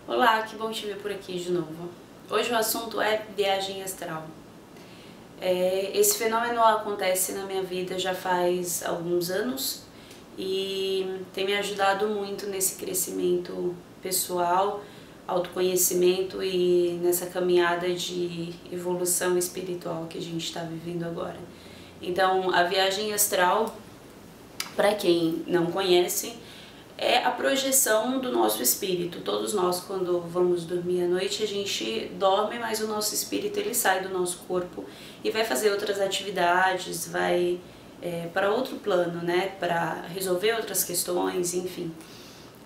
Olá, que bom te ver por aqui de novo. Hoje o assunto é viagem astral. Esse fenômeno acontece na minha vida já faz alguns anos e tem me ajudado muito nesse crescimento pessoal, autoconhecimento e nessa caminhada de evolução espiritual que a gente está vivendo agora. Então, a viagem astral, para quem não conhece, é a projeção do nosso espírito. Todos nós, quando vamos dormir à noite, a gente dorme, mas o nosso espírito ele sai do nosso corpo e vai fazer outras atividades, vai para outro plano, né, para resolver outras questões, enfim.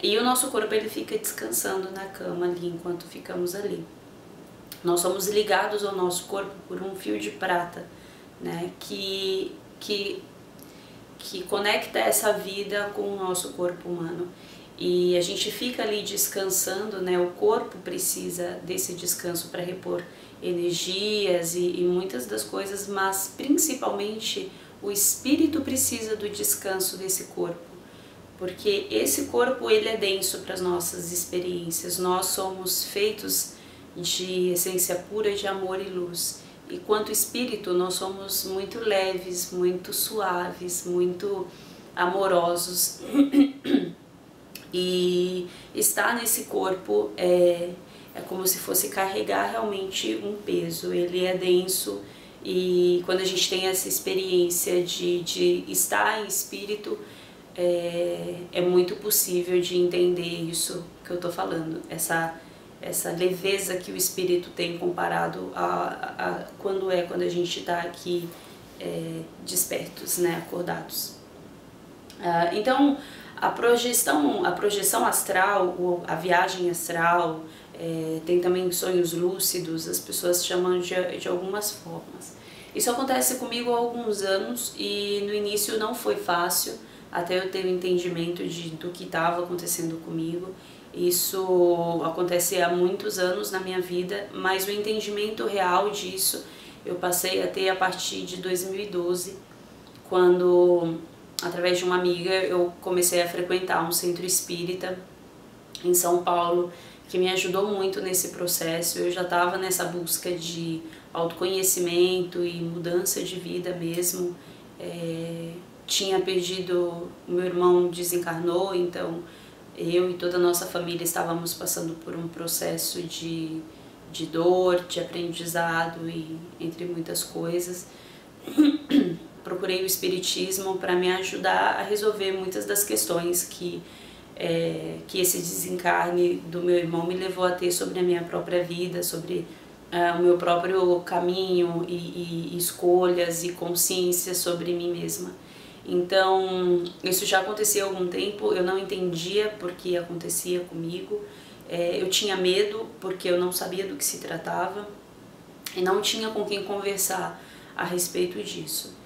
E o nosso corpo ele fica descansando na cama ali enquanto ficamos ali. Nós somos ligados ao nosso corpo por um fio de prata, né, que conecta essa vida com o nosso corpo humano. E a gente fica ali descansando, né? O corpo precisa desse descanso para repor energias e muitas das coisas, mas principalmente o espírito precisa do descanso desse corpo, porque esse corpo ele é denso para as nossas experiências. Nós somos feitos de essência pura de amor e luz. E quanto espírito, nós somos muito leves, muito suaves, muito amorosos. E estar nesse corpo é como se fosse carregar realmente um peso. Ele é denso e quando a gente tem essa experiência de estar em espírito, é muito possível de entender isso que eu tô falando. Essa leveza que o espírito tem comparado a quando a gente está aqui despertos, né, acordados. Então, a projeção astral, a viagem astral, tem também sonhos lúcidos, as pessoas chamam de algumas formas. Isso acontece comigo há alguns anos e no início não foi fácil, até eu ter o entendimento do que estava acontecendo comigo. Isso acontece há muitos anos na minha vida, mas o entendimento real disso eu passei a ter a partir de 2012, quando, através de uma amiga, eu comecei a frequentar um centro espírita em São Paulo, que me ajudou muito nesse processo. Eu já estava nessa busca de autoconhecimento e mudança de vida mesmo. Tinha perdido, meu irmão desencarnou, então eu e toda a nossa família estávamos passando por um processo de dor, de aprendizado e entre muitas coisas. Procurei o espiritismo para me ajudar a resolver muitas das questões que esse desencarne do meu irmão me levou a ter sobre a minha própria vida, sobre o meu próprio caminho e escolhas e consciência sobre mim mesma. Então, isso já acontecia há algum tempo, eu não entendia por que acontecia comigo, eu tinha medo porque eu não sabia do que se tratava e não tinha com quem conversar a respeito disso.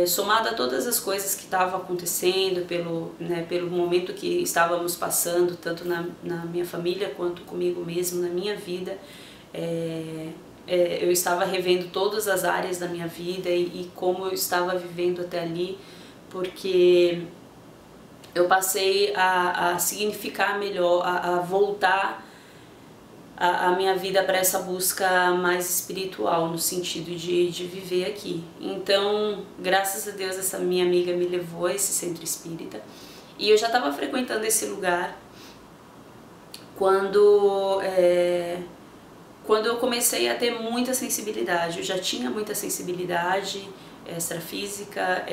Somado a todas as coisas que estavam acontecendo, pelo momento que estávamos passando, tanto na minha família quanto comigo mesmo, na minha vida, eu estava revendo todas as áreas da minha vida e como eu estava vivendo até ali, porque eu passei a significar melhor, a voltar a minha vida para essa busca mais espiritual, no sentido de viver aqui. Então, graças a Deus, essa minha amiga me levou a esse centro espírita e eu já estava frequentando esse lugar quando eu comecei a ter muita sensibilidade. Eu já tinha muita sensibilidade extrafísica,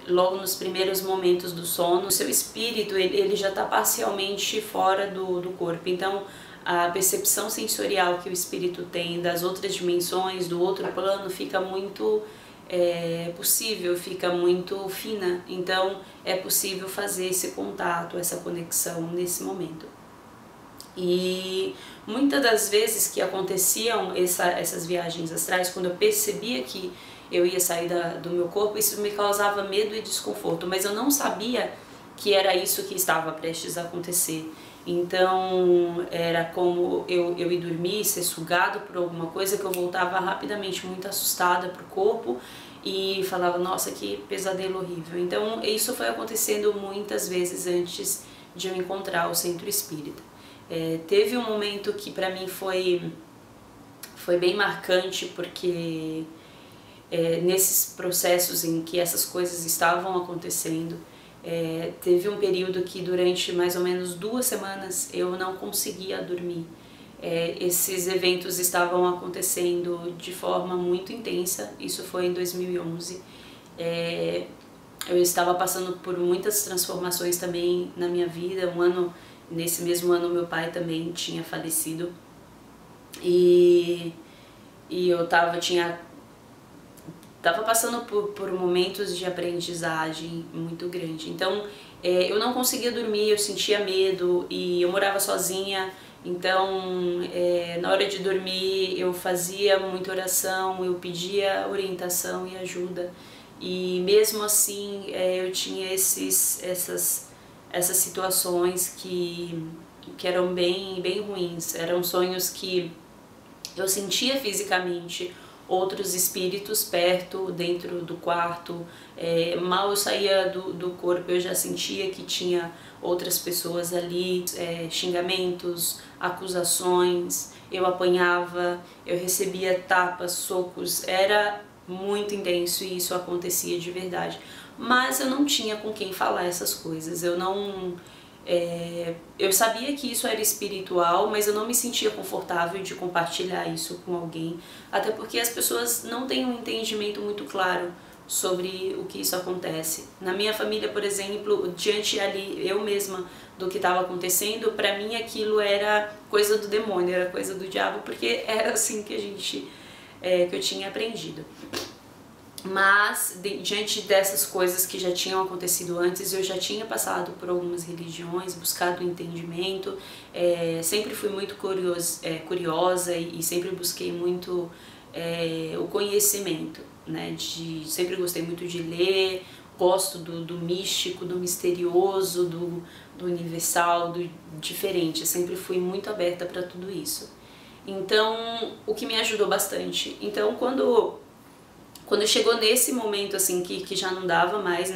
logo nos primeiros momentos do sono. O seu espírito ele já está parcialmente fora do corpo, então a percepção sensorial que o espírito tem das outras dimensões, do outro plano, fica muito possível, fica muito fina. Então é possível fazer esse contato, essa conexão nesse momento. E muitas das vezes que aconteciam essas viagens astrais, quando eu percebia que eu ia sair do meu corpo, isso me causava medo e desconforto, mas eu não sabia que era isso que estava prestes a acontecer. Então era como eu ir dormir, ser sugado por alguma coisa, que eu voltava rapidamente muito assustada pro corpo e falava, nossa, que pesadelo horrível. Então isso foi acontecendo muitas vezes antes de eu encontrar o centro espírita. Teve um momento que para mim foi bem marcante, porque nesses processos em que essas coisas estavam acontecendo, teve um período que durante mais ou menos 2 semanas eu não conseguia dormir. Esses eventos estavam acontecendo de forma muito intensa, isso foi em 2011. Eu estava passando por muitas transformações também na minha vida. Nesse mesmo ano meu pai também tinha falecido, e eu tava passando por momentos de aprendizagem muito grande. Então eu não conseguia dormir, eu sentia medo, e eu morava sozinha. Então na hora de dormir eu fazia muita oração, eu pedia orientação e ajuda, e mesmo assim eu tinha essas situações que eram bem ruins. Eram sonhos que eu sentia fisicamente outros espíritos perto, dentro do quarto. Mal eu saía do corpo, eu já sentia que tinha outras pessoas ali, xingamentos, acusações, eu apanhava, eu recebia tapas, socos, era muito intenso e isso acontecia de verdade. Mas eu não tinha com quem falar essas coisas, eu sabia que isso era espiritual, mas eu não me sentia confortável de compartilhar isso com alguém, até porque as pessoas não têm um entendimento muito claro sobre o que isso acontece. Na minha família, por exemplo, diante ali eu mesma do que estava acontecendo, para mim aquilo era coisa do demônio, era coisa do diabo, porque era assim que que eu tinha aprendido. Mas diante dessas coisas que já tinham acontecido antes, eu já tinha passado por algumas religiões, buscado entendimento, sempre fui muito curiosa e sempre busquei muito o conhecimento, né? Sempre gostei muito de ler, gosto do místico, do misterioso, do universal, do diferente. Eu sempre fui muito aberta para tudo isso. Então, o que me ajudou bastante. Então, quando chegou nesse momento assim que já não dava mais,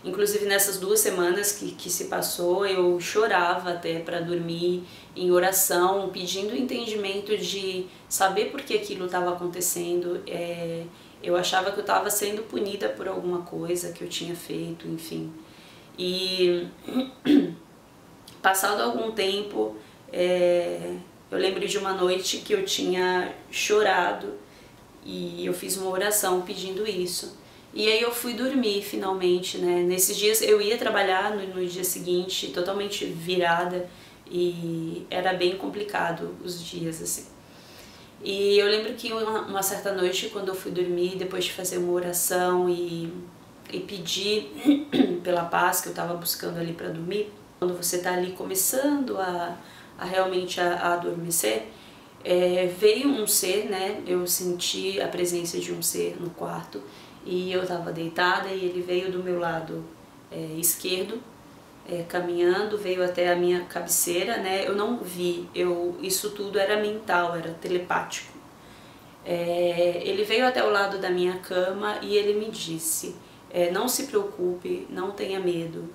inclusive nessas 2 semanas que se passou, eu chorava até para dormir, em oração, pedindo entendimento de saber por que aquilo estava acontecendo. Eu achava que eu estava sendo punida por alguma coisa que eu tinha feito, enfim. E passado algum tempo, eu lembro de uma noite que eu tinha chorado, e eu fiz uma oração pedindo isso. E aí eu fui dormir finalmente, né? Nesses dias eu ia trabalhar no dia seguinte, totalmente virada, e era bem complicado os dias, assim. E eu lembro que uma certa noite, quando eu fui dormir, depois de fazer uma oração e pedir pela paz que eu estava buscando ali para dormir, quando você está ali começando a realmente a adormecer, veio um ser, né? Eu senti a presença de um ser no quarto, e eu estava deitada e ele veio do meu lado esquerdo, caminhando, veio até a minha cabeceira, né? Eu não vi, isso tudo era mental, era telepático. Ele veio até o lado da minha cama e ele me disse: não se preocupe, não tenha medo,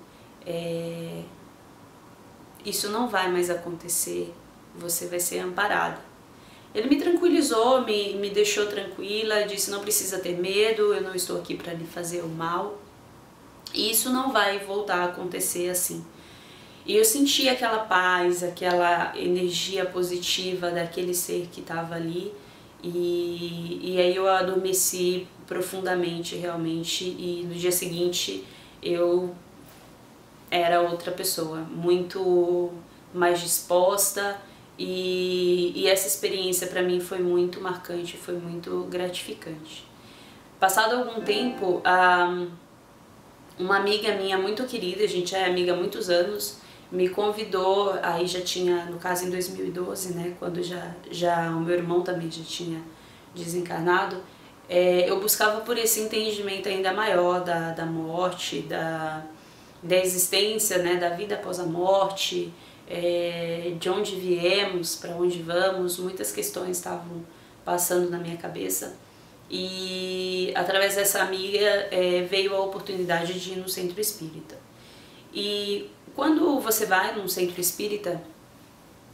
isso não vai mais acontecer, você vai ser amparada. Ele me tranquilizou, me deixou tranquila, disse: não precisa ter medo, eu não estou aqui para lhe fazer o mal, e isso não vai voltar a acontecer assim. E eu senti aquela paz, aquela energia positiva daquele ser que estava ali, e aí eu adormeci profundamente realmente, e no dia seguinte eu era outra pessoa, muito mais disposta. E essa experiência para mim foi muito marcante, foi muito gratificante. Passado algum tempo, uma amiga minha muito querida, a gente é amiga há muitos anos, me convidou, aí já tinha, no caso em 2012, né, quando já o meu irmão também já tinha desencarnado, eu buscava por esse entendimento ainda maior da morte, da existência, né, da vida após a morte, de onde viemos, para onde vamos. Muitas questões estavam passando na minha cabeça, e através dessa amiga veio a oportunidade de ir no centro espírita. E quando você vai num centro espírita,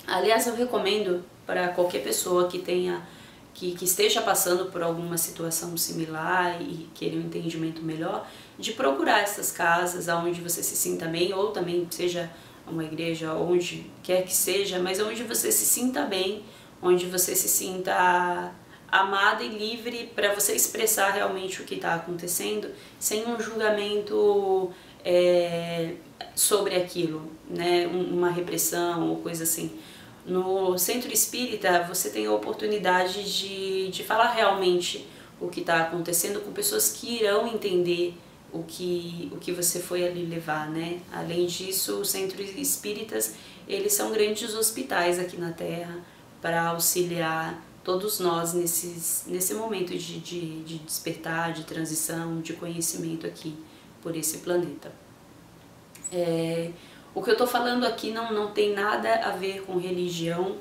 Aliás, eu recomendo para qualquer pessoa que esteja passando por alguma situação similar e queira um entendimento melhor, de procurar essas casas onde você se sinta bem, ou também seja uma igreja, onde quer que seja, mas onde você se sinta bem, onde você se sinta amada e livre para você expressar realmente o que está acontecendo, sem um julgamento sobre aquilo, né? Uma repressão ou coisa assim. No centro espírita você tem a oportunidade de falar realmente o que está acontecendo com pessoas que irão entender o que você foi ali levar, né? Além disso, os centros espíritas, eles são grandes hospitais aqui na Terra para auxiliar todos nós nesse momento de despertar, de transição, de conhecimento aqui por esse planeta. O que eu estou falando aqui não tem nada a ver com religião,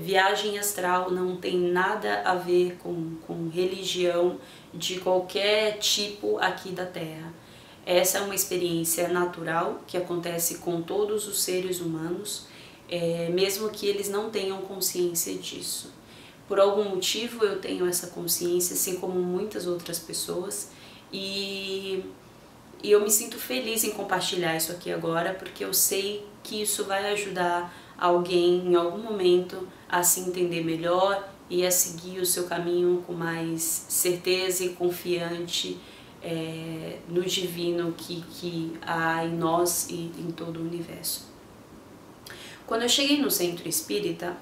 viagem astral não tem nada a ver com religião de qualquer tipo aqui da Terra. Essa é uma experiência natural que acontece com todos os seres humanos, mesmo que eles não tenham consciência disso. Por algum motivo eu tenho essa consciência, assim como muitas outras pessoas, e eu me sinto feliz em compartilhar isso aqui agora, porque eu sei que isso vai ajudar alguém em algum momento a se entender melhor e a seguir o seu caminho com mais certeza e confiante no divino que há em nós e em todo o universo. Quando eu cheguei no centro espírita,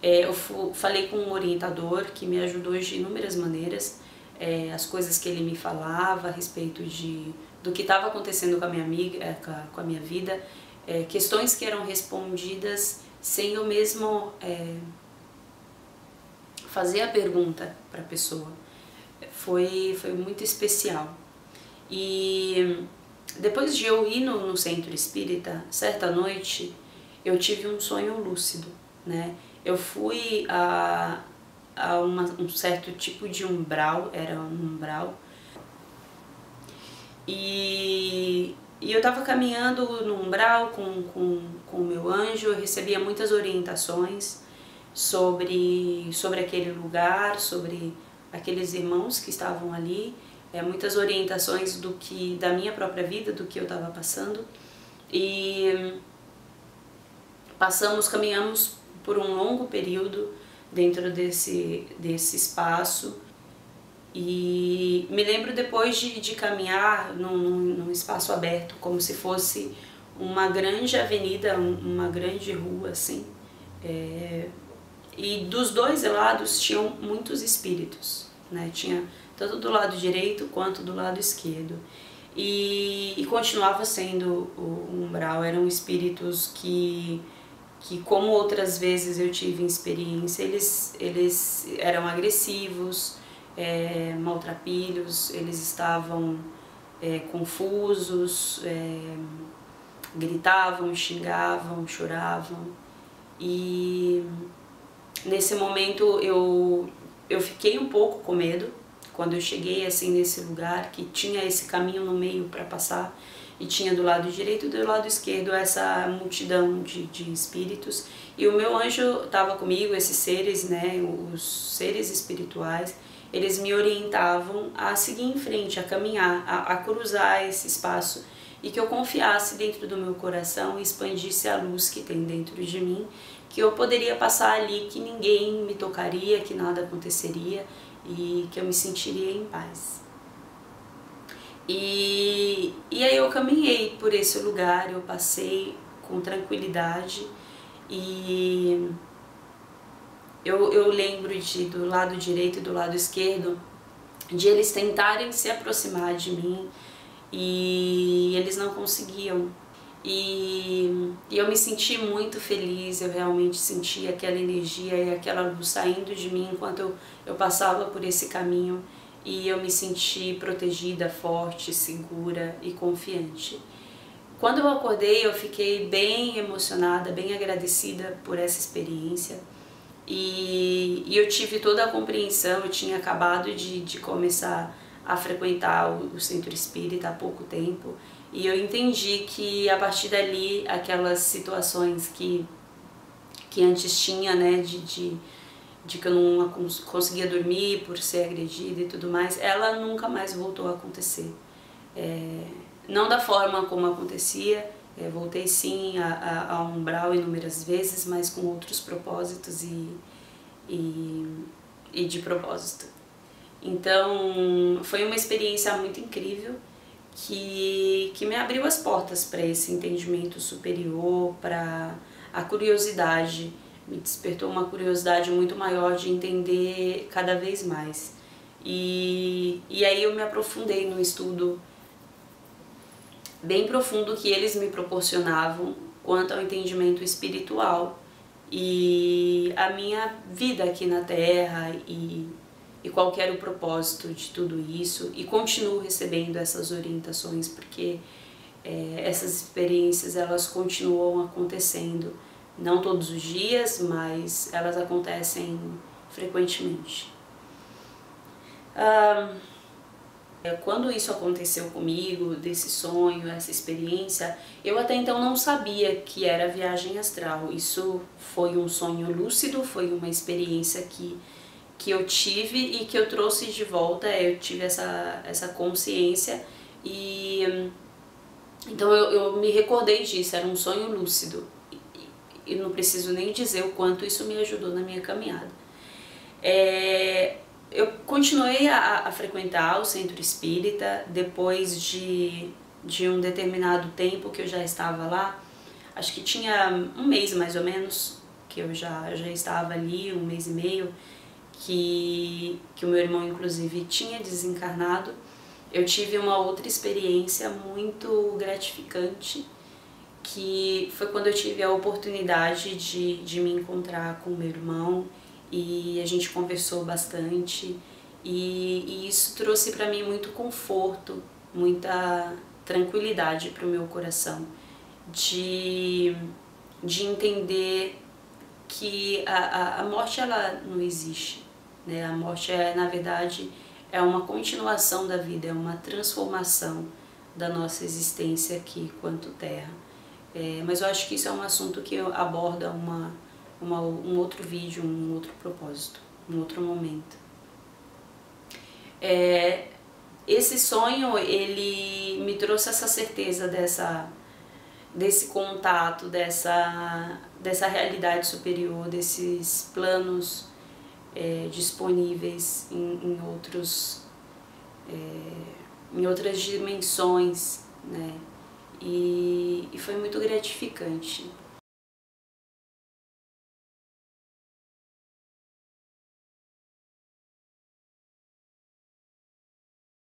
eu falei com um orientador que me ajudou de inúmeras maneiras, as coisas que ele me falava a respeito do que estava acontecendo com a minha amiga, com a minha vida, questões que eram respondidas sem eu mesmo fazer a pergunta para a pessoa. Foi muito especial. E depois de eu ir no centro espírita, certa noite eu tive um sonho lúcido, né? Eu fui a um certo tipo de umbral, era um umbral, e eu estava caminhando no umbral com o meu anjo. Eu recebia muitas orientações sobre aquele lugar, sobre aqueles irmãos que estavam ali, muitas orientações da minha própria vida, do que eu estava passando, e caminhamos por um longo período dentro desse espaço. E me lembro depois de caminhar num espaço aberto, como se fosse uma grande avenida, uma grande rua, assim. E dos dois lados tinham muitos espíritos, né? Tinha tanto do lado direito quanto do lado esquerdo. E continuava sendo o umbral, eram espíritos que como outras vezes eu tive experiência, eles eram agressivos, maltrapilhos, eles estavam confusos, gritavam, xingavam, choravam. E nesse momento eu fiquei um pouco com medo quando eu cheguei assim nesse lugar que tinha esse caminho no meio para passar, e tinha do lado direito e do lado esquerdo essa multidão de espíritos, e o meu anjo estava comigo, esses seres, né, os seres espirituais. Eles me orientavam a seguir em frente, a caminhar, a cruzar esse espaço, e que eu confiasse dentro do meu coração e expandisse a luz que tem dentro de mim, que eu poderia passar ali, que ninguém me tocaria, que nada aconteceria e que eu me sentiria em paz. E aí eu caminhei por esse lugar, eu passei com tranquilidade, e eu lembro do lado direito e do lado esquerdo, de eles tentarem se aproximar de mim e eles não conseguiam. E eu me senti muito feliz, eu realmente senti aquela energia e aquela luz saindo de mim enquanto eu passava por esse caminho, e eu me senti protegida, forte, segura e confiante. Quando eu acordei, eu fiquei bem emocionada, bem agradecida por essa experiência, e eu tive toda a compreensão. Eu tinha acabado de começar a frequentar o centro espírita há pouco tempo, e eu entendi que a partir dali aquelas situações que que antes tinha, né, de que eu não conseguia dormir por ser agredida e tudo mais, ela nunca mais voltou a acontecer. Não da forma como acontecia, voltei sim a umbral inúmeras vezes, mas com outros propósitos e de propósito. Então foi uma experiência muito incrível que me abriu as portas para esse entendimento superior, para a curiosidade, me despertou uma curiosidade muito maior de entender cada vez mais. E aí eu me aprofundei no estudo bem profundo que eles me proporcionavam quanto ao entendimento espiritual e a minha vida aqui na Terra e qual que era o propósito de tudo isso, e continuo recebendo essas orientações porque essas experiências elas continuam acontecendo, não todos os dias, mas elas acontecem frequentemente. Quando isso aconteceu comigo, desse sonho, essa experiência, eu até então não sabia que era viagem astral. Isso foi um sonho lúcido, foi uma experiência que eu tive e que eu trouxe de volta. Eu tive essa consciência e então eu me recordei disso, era um sonho lúcido. E não preciso nem dizer o quanto isso me ajudou na minha caminhada. Eu continuei a frequentar o centro espírita depois de um determinado tempo que eu já estava lá. Acho que tinha um mês mais ou menos que eu já estava ali, um mês e meio, que o meu irmão inclusive tinha desencarnado. Eu tive uma outra experiência muito gratificante, que foi quando eu tive a oportunidade de me encontrar com o meu irmão e a gente conversou bastante e isso trouxe para mim muito conforto, muita tranquilidade para o meu coração, de entender que a morte ela não existe, né? A morte na verdade é uma continuação da vida, é uma transformação da nossa existência aqui quanto Terra. Mas eu acho que isso é um assunto que aborda um outro vídeo, um outro propósito, um outro momento. Esse sonho, ele me trouxe essa certeza desse contato, dessa realidade superior, desses planos disponíveis em outras dimensões, né? E foi muito gratificante,